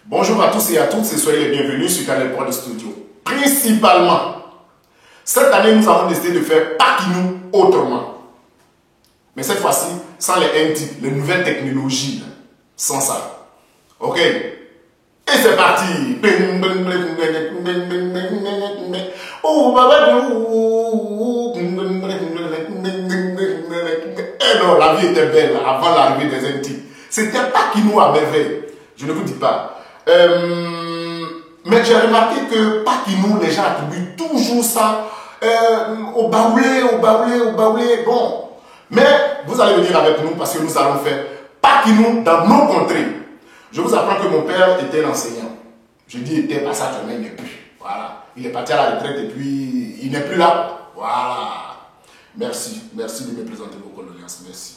Bonjour à tous et à toutes et soyez les bienvenus sur Canal Prod Studio. Principalement, cette année nous avons décidé de faire Pakinou autrement. Mais cette fois-ci, sans les NT, les nouvelles technologies, sans ça. Ok? Et c'est parti! Eh non, la vie était belle avant l'arrivée des NT. C'était Pakinou à merveille. Je ne vous dis pas. Mais j'ai remarqué que Pakinou, les gens attribuent toujours ça au baoulé. Bon. Mais vous allez venir avec nous parce que nous allons faire Pakinou dans nos contrées. Je vous apprends que mon père était l'enseignant. Je dis était parce que il n'est plus. Voilà. Il est parti à la retraite et puis il n'est plus là. Voilà. Merci de me présenter vos condoléances. Merci.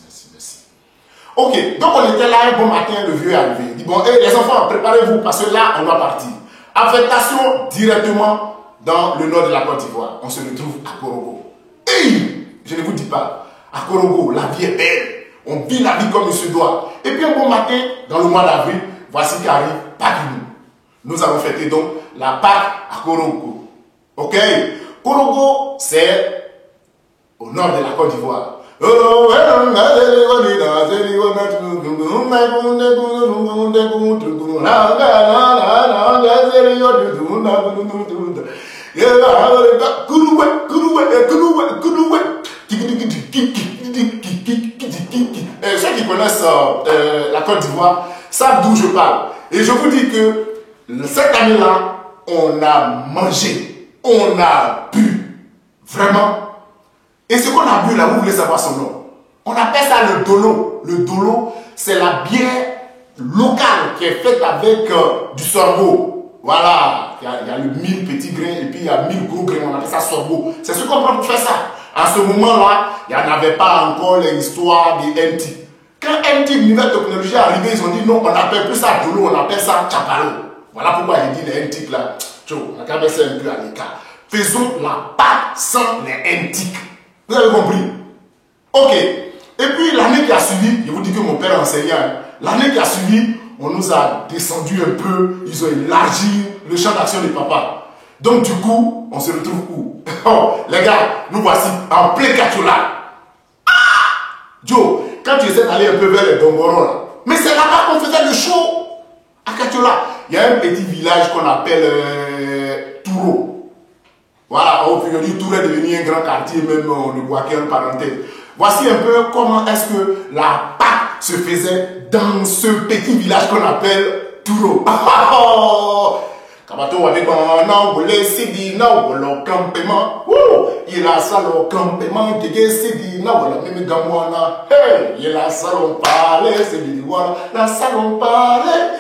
Ok, donc on était là un bon matin, le vieux est arrivé. Il dit bon, hey, les enfants, préparez-vous parce que là, on doit partir. Affectation directement dans le nord de la Côte d'Ivoire. On se retrouve à Korogo. Hey, je ne vous dis pas, à Korogo, la vie est belle. On vit la vie comme il se doit. Et puis un bon matin, dans le mois d'avril, voici qu'arrive Pakinou. Nous allons fêter donc la Pâque à Korogo. Ok, Korogo, c'est au nord de la Côte d'Ivoire. Ceux qui connaissent la Côte d'Ivoire savent d'où je parle. Et je vous dis que cette année-là, on a mangé, on a bu, vraiment. Et ce qu'on a bu là, vous voulez savoir son nom. On appelle ça le dolo. Le dolo, c'est la bière locale qui est faite avec du sorgho. Voilà, il y a le 1000 petits grains et puis il y a 1000 gros grains. On appelle ça sorgho. C'est ce qu'on prend pour faire ça. À ce moment-là, il n'y en avait pas encore l'histoire des NT. Quand NT, l'univers technologie est arrivé, ils ont dit non, on n'appelle plus ça dolo, on appelle ça chapalo. Voilà pourquoi j'ai dit les NT là. On a quand même ça un peu à l'écart. Faisons la pâte sans les NT. Vous avez compris? Ok. Et puis l'année qui a suivi, je vous dis que mon père est enseignant. L'année qui a suivi, on nous a descendu un peu. Ils ont élargi le champ d'action de papa. Donc du coup, on se retrouve où? Oh, les gars, nous voici en plein Kachola. Ah! Joe, quand tu essaies d'aller un peu vers les Dongoro là, mais c'est là-bas qu'on faisait le show. À Kachola, il y a un petit village qu'on appelle Touro. Voilà, aujourd'hui, tout est devenu un grand quartier, même on le voit qu'en parenthèse. Voici un peu comment est-ce que la Pâque se faisait dans ce petit village qu'on appelle Touro. Kabato avec un volet sidi na wolo campement. Il a salon campement qui sidi na wolo même gamwana. Hey, il a salon parler sidi wala la salon parler.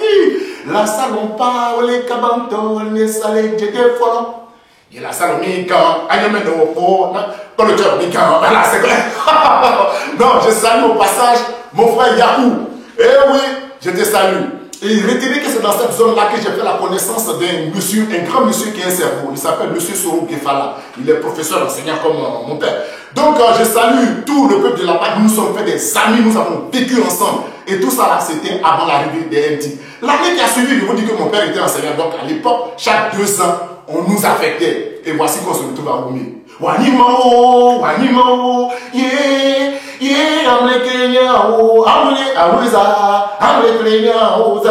La salon parler kabanto ne salé de folo. Il a salomé quand aïe au dans le job voilà c'est clair. Non, je salue au passage mon frère Yakou. Eh oui, je te salue. Et retenez que c'est dans cette zone-là que j'ai fait la connaissance d'un monsieur, un grand monsieur qui a un cerveau. Il s'appelle monsieur Soro Kefala. Il est professeur enseignant comme mon père. Donc je salue tout le peuple de la Pâque. Nous nous sommes fait des amis, nous avons vécu ensemble. Et tout ça là, c'était avant l'arrivée des NT. L'année qui a suivi, je vous dis que mon père était enseignant. Donc à l'époque, chaque 2 ans, on nous affectait. Et voici qu'on se retrouve à Oumi. Wanimao, amle Kenya, amle Aweza, amle Kenya, non,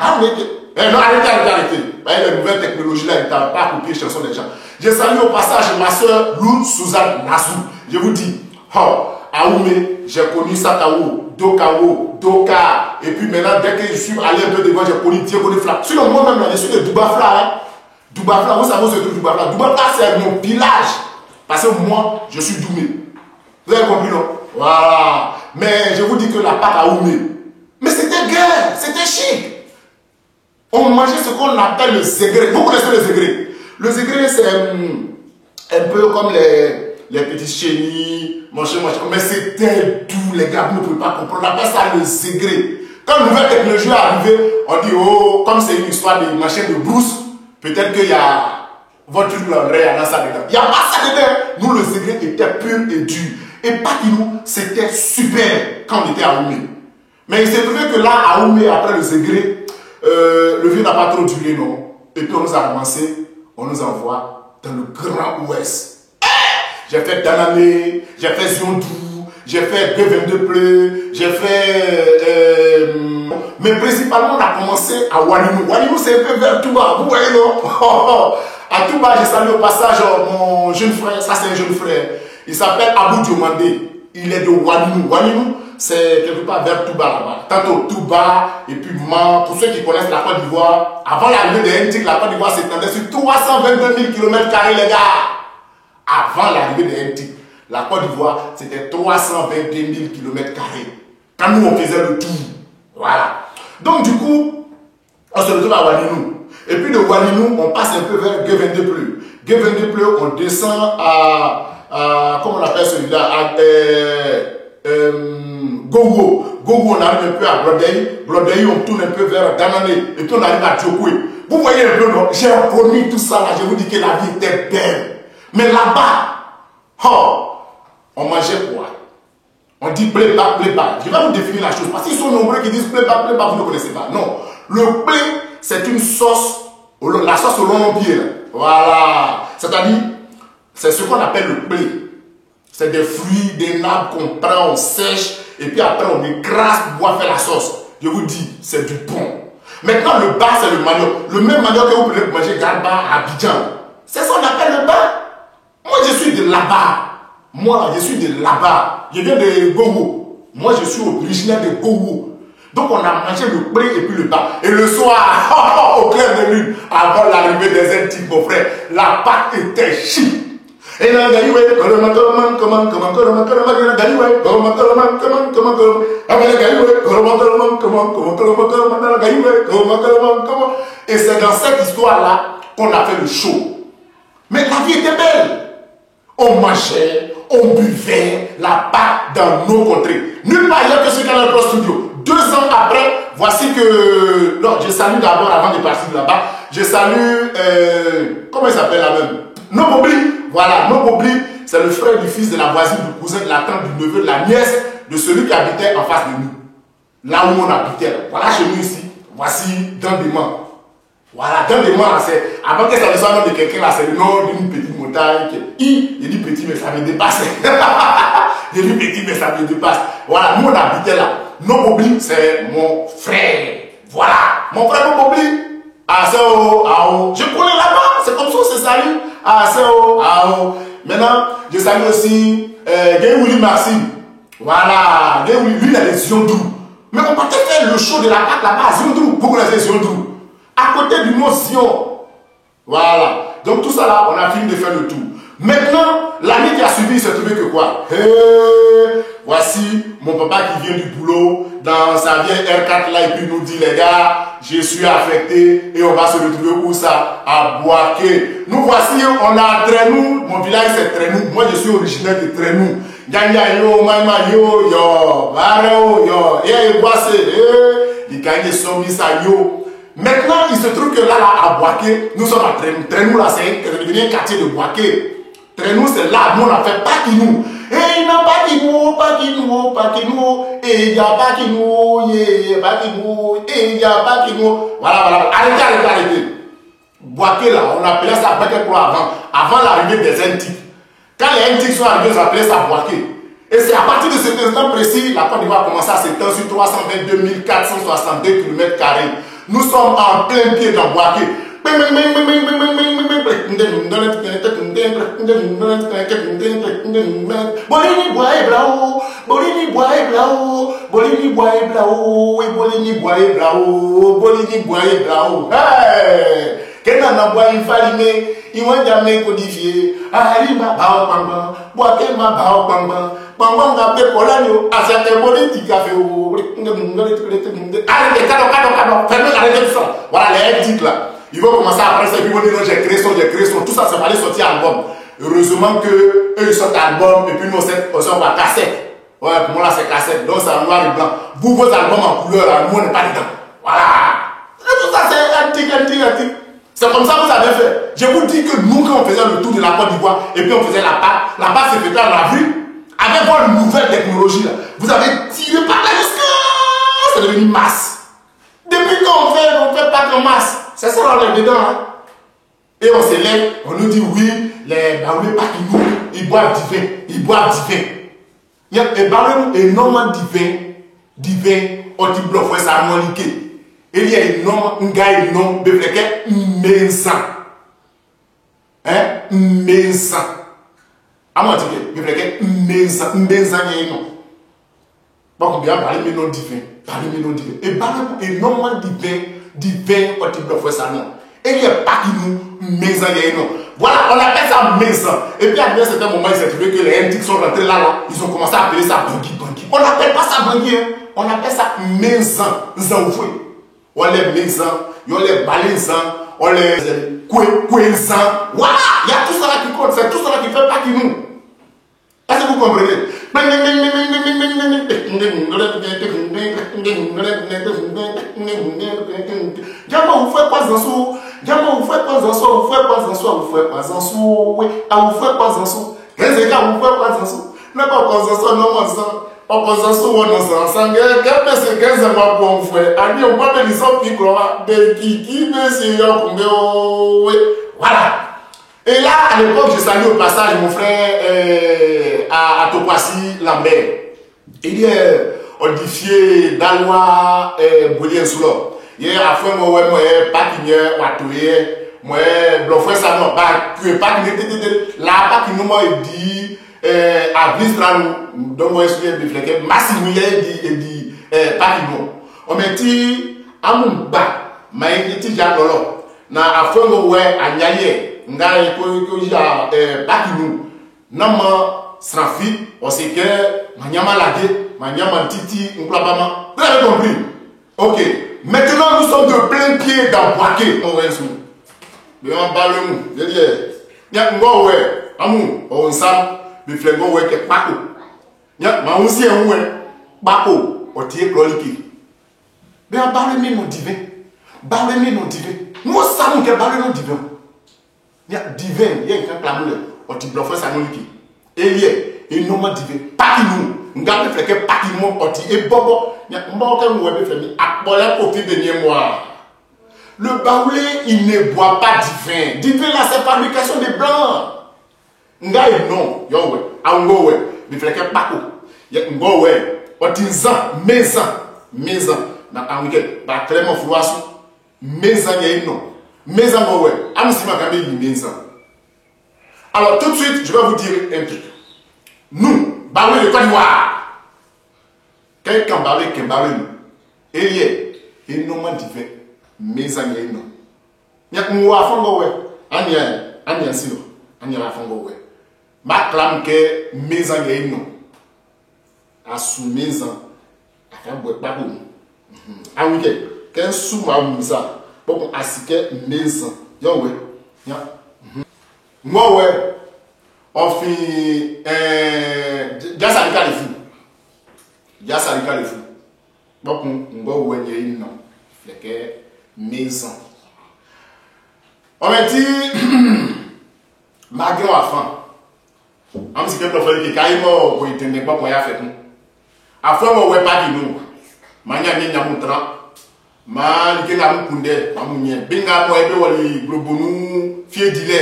arrêtez. Les nouvelles technologies là, ils ne t'ont pas copié les chansons des gens. Je salue au passage ma soeur Lou Suzanne Nassou. Je vous dis, à Oumé, j'ai connu Sakao, Doka, et puis maintenant, dès que je suis allé un peu devant, j'ai connu Diego de Fla. Sinon, moi-même, là, je suis de Doubafla, hein. Doubafla, vous savez où se trouve Doubafla? Doubafla, c'est mon village. Parce que moi, je suis Doumé. Vous avez compris, non? Voilà. Mais je vous dis que la Pâque à Oumé. Mais c'était guerre, c'était chic. On mangeait ce qu'on appelle le zégré. Vous connaissez le zégré? Le zégré, c'est un peu comme les petits chenilles, mais c'était doux, les gars, vous ne pouvez pas comprendre. On appelle ça le zégré. Quand une nouvelle technologie est arrivée, on dit, oh, comme c'est une histoire de machin de brousse, peut-être qu'il y a votre truc là, il y a ça dedans. Il n'y a pas ça dedans. Nous, le zégré était pur et dur. Et Pakinou, c'était super quand on était à Oumé. Mais il s'est trouvé que là, à Oumé, après le zégré, le vieux n'a pas trop duré, non? Et puis on nous a commencé, on nous envoie dans le Grand Ouest. J'ai fait Danamé, j'ai fait Ziondou, j'ai fait B22 Pleu, j'ai fait... mais principalement, on a commencé à Walimou. Walimou, c'est un peu vers Touba, vous voyez, non? À Touba, j'ai salué au passage mon jeune frère, ça c'est un jeune frère. Il s'appelle Abou Diomandé. Il est de Walimou. Walimou, c'est quelque part vers Touba là-bas. Tantôt Touba, et puis Man. Pour ceux qui connaissent la Côte d'Ivoire, avant l'arrivée des NTIC, la Côte d'Ivoire s'étendait sur 322 000 km, les gars. Avant l'arrivée des NTIC, la Côte d'Ivoire, c'était 322 000 km. Quand nous, on faisait le tour. Voilà. Donc, du coup, on se retrouve à Walimou. Et puis de Walimou, on passe un peu vers G22 Pleu. G22 Pleu, on descend à comment on appelle celui-là, Gogo. Gogo, on arrive un peu à Blodei. Blodei, on tourne un peu vers Danane. Et puis on arrive à Djokoué. Vous voyez un peu, non? J'ai connu tout ça là. Je vous dis que la vie était belle. Mais là-bas, oh, on mangeait quoi? On dit playback, playback. Je vais vous définir la chose. Parce qu'ils sont nombreux qui disent playback, playback, vous ne connaissez pas. Non. Le play, c'est une sauce, la sauce au long pied. Voilà. C'est-à-dire, c'est ce qu'on appelle le play. C'est des fruits, des nappes qu'on prend, on sèche, et puis après on écrase pour pouvoir faire la sauce. Je vous dis, c'est du bon. Maintenant, le bas, c'est le manioc. Le même manioc que vous pouvez manger Garba à Abidjan. C'est ça qu'on appelle le bas. Moi, je suis de là-bas. Moi, je suis de là-bas. Je viens de Gogo. Moi, je suis originaire de Gogo. Donc, on a mangé le pré et puis le bas. Et le soir, au clair de lune, avant l'arrivée des NTIC, mon frère, la pâte était chic. Et là, et c'est dans cette histoire-là qu'on a fait le show. Mais la vie était belle. On mangeait, on buvait la pâte dans nos contrées. Nulle part ailleurs que ce Canal Plus Studio. 2 ans après, voici que... Non, je salue d'abord, avant de partir là-bas, je salue... comment il s'appelle la même? Nobobli. Voilà, Nobobli, c'est le frère du fils de la voisine, du cousin, de la tante, du neveu, de la nièce, de celui qui habitait en face de nous. Là où on habitait. Voilà chez nous ici. Voici dans des mains. Voilà, dans des mois, c'est avant que ça ne soit le nom de quelqu'un là, c'est le nom d'une petite montagne. Il dit petit, mais ça me dépasse. Il dit petit, mais ça me dépasse. Voilà, nous on habitait là. Nobobli, c'est mon frère. Voilà, mon frère Nobobli. Aseo, Ao. Je connais là-bas, c'est comme ça, c'est salut. Aseo, Ao. Maintenant, je salue aussi Guéouli Maxime. Voilà, Guéouli, lui il a des Ziondou. Mais on partait faire le show de la pâte là-bas à Ziondou. Vous connaissez Ziondou? À côté du mot Sion. Voilà. Donc tout ça là, on a fini de faire le tour. Maintenant, l'année qui a suivi, il s'est trouvé que quoi? Voici mon papa qui vient du boulot dans sa vieille R4 là et puis il nous dit les gars, je suis affecté et on va se retrouver où ça? À Boaké. Nous voici, on a Trenou, mon village c'est Trenou. Moi je suis originaire de Trenou. Ganya yo, maima yo, yo, bareo yo, boisse, il gagne son misa yo. Maintenant, il se trouve que là, à Boaké, nous sommes à Trenou. Trenou, là, c'est devenu un quartier de Boaké. Trenou, c'est là, nous, on a fait Pakinou. Et il n'y a pas Pakinou, Pakinou, Pakinou. Et il n'y a pas Pakinou, Pakinou. Et il n'y a pas Pakinou. Voilà, voilà. Arrêtez. Boaké, là, on appelait ça Boaké pour avant l'arrivée des NTIC. Quand les NTIC sont arrivés, on appelait ça Boaké. Et c'est à partir de cet instant précis, la Côte d'Ivoire a commencé à s'étendre sur 322 462 km². Nous sommes en plein pied dans Boaké. Bolini boye blau, bolini boye blau, bolini boye blau, et bolini boye blau, bolini boye blau. Hey! Qu'est-ce qu'on boit une farine, ils vont jamais codifier. Ari ma bao pangban, Boaké ma bao pangban, pangban n'a pas polano, à cette politique café. Arrêtez, cadeau, fermez tout ça. Voilà les NTIC là. Ils vont commencer à après ça, ils vont dire non, j'ai créé son, tout ça, ça va aller sortir album. Heureusement que eux ils sortent album et puis nous on sort à cassette. Ouais, pour moi là c'est cassette, donc c'est en noir et blanc. Vous, vos albums en couleur là, nous on n'est pas dedans. Voilà. Et tout ça c'est antique. C'est comme ça que vous avez fait. Je vous dis que nous, quand on faisait le tour de la Côte d'Ivoire et puis on faisait la pâte c'est fait dans la rue, avec votre nouvelle technologie là, vous avez tiré par là jusqu'à c'est devenu masse. Depuis qu'on fait bacs en masse. C'est ça, on est dedans. Hein? Et on s'élève, on nous dit oui, les baoulés Pakinou, ils boivent du vin. Ils boivent du vin. Il y a des baoulés énormément du vin, on dit bluff, ça a moliqué. Et il y a un gars énorme, bébléquet, mensan. Hein? Mensan. À moi, tu dis, bébléquet, mensan, mensan, il y a un nom. Bon, bien, parler mes noms divins. Parler mes noms divins. Et parler énormément divin, on dit bluff, ça non. Et il y a pas qui nous, mensan, il y a un nom. Voilà, on appelle ça mensan. Et puis, à un certain moment, il s'est trouvé que les NTIC sont rentrés là, ils ont commencé à appeler ça bangui. On n'appelle pas ça bangui, hein. On appelle ça mensan, zanfoué. On les mensan, on les balinsan, on les kouensan. Voilà, il y a tout ça là qui compte, c'est tout ça là qui fait pas qui nous. Est-ce que vous comprenez? Diamant, vous faites pas en sous. Diamant, vous faites pas en sous. Vous faites pas en sous. Vous faites pas en sous. Oui, vous faites pas en sous. Les gars, vous faites pas en sous. Non, pas en sous, non, en sous. Opposition on ensemble quel c'est 15 mois pour faire ani on va les gens qui croient de qui voilà. Et là à l'époque je salue au passage mon frère à Topassi Lambert. Il est audifié d'Alois Bolien Soulor. Hier à fin moi pas qui watoué moi bloffer ça non pas que pas qui là pas qui nous m'a dit à Bistran, donc moi je suis bien massivement dit pas on me dit à mon bas mais il dit alors na afon ouais à nyaye ngai ko ya pas nous nama srafi on sait que manyama lagé manyama titi nklabama vous avez compris. OK, maintenant nous sommes de plein pied dans Boaké on va sous mais on parle nous je dis ya ngo ouais amu on sam le flingo ouais que pako ya ma aussi un ouais pako o tie chronique mais on parle même non divin parle même non divin nous savons que parle non divin ya divin ya un clameur o ti bluffer ça non liquide et il non divin pas qui nous ngabe fleke pas qui mo o ti e bobo ya mbo ka nous ouais flemi akbola côté de moi. Le baoulé il ne boit pas divin divin là c'est fabrication des blancs. Ngai non, yo we, ango we, mi fleke pako. Ye ngo we, otinza, meza, na ange, ba clairement flouasu, meza ye non. Meza ngo we, amsima kabe yi meza. Alors tout de suite, je vais vous dire un truc. Nous, baoulé de Côte d'Ivoire. Quelqu'un baoulé qui baoulé nous. Elie, énormément divin, meza ye non. Nya ngwa fongo we, anya sino, anya la fongo we. Ma clame que mes amis non à sous mes ans à faire boire pas bon ah oui qu'un sous ma musa bon à ce que mes ans yo ouais ya moi ouais on fait jasa le fou bon ngo ouais y non fait que mes ans on m'a dit ma grand enfant am si keblo fali ki kaimo ko itende ba ko ya fetu afwa mo we pa di nu manya ni nyamutra ma li ke na mkunde amunye binga mo ebe wali globonu fie dile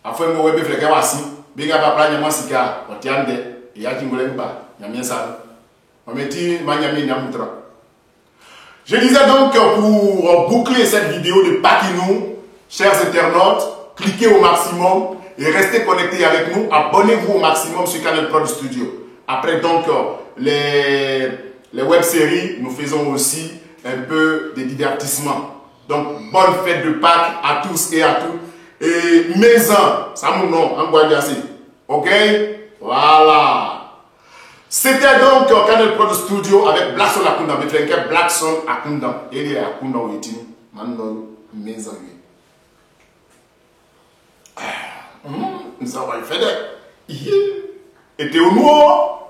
afwa mo we be freke wasi binga ba pra nyama sika otiande ya jingole ba nyamia sa on me dit manya ni nyamutra. Je disais donc que pour boucler cette vidéo de Pakinou, chers internautes, cliquez au maximum et restez connectés avec nous. Abonnez-vous au maximum sur Canal Prod Studio. Après donc les web-séries, nous faisons aussi un peu de divertissement. Donc bonne fête de Pâques à tous et à toutes. Et maison, ça mon nom, en Guadiasi. Ok? Voilà. C'était donc Canal Prod Studio avec Blackson Akunda. Mais frère, Blackson Akunda. Il est Akunda ou est-il? Maintenant, maison. Nous avons fait des. Et t'es au noir.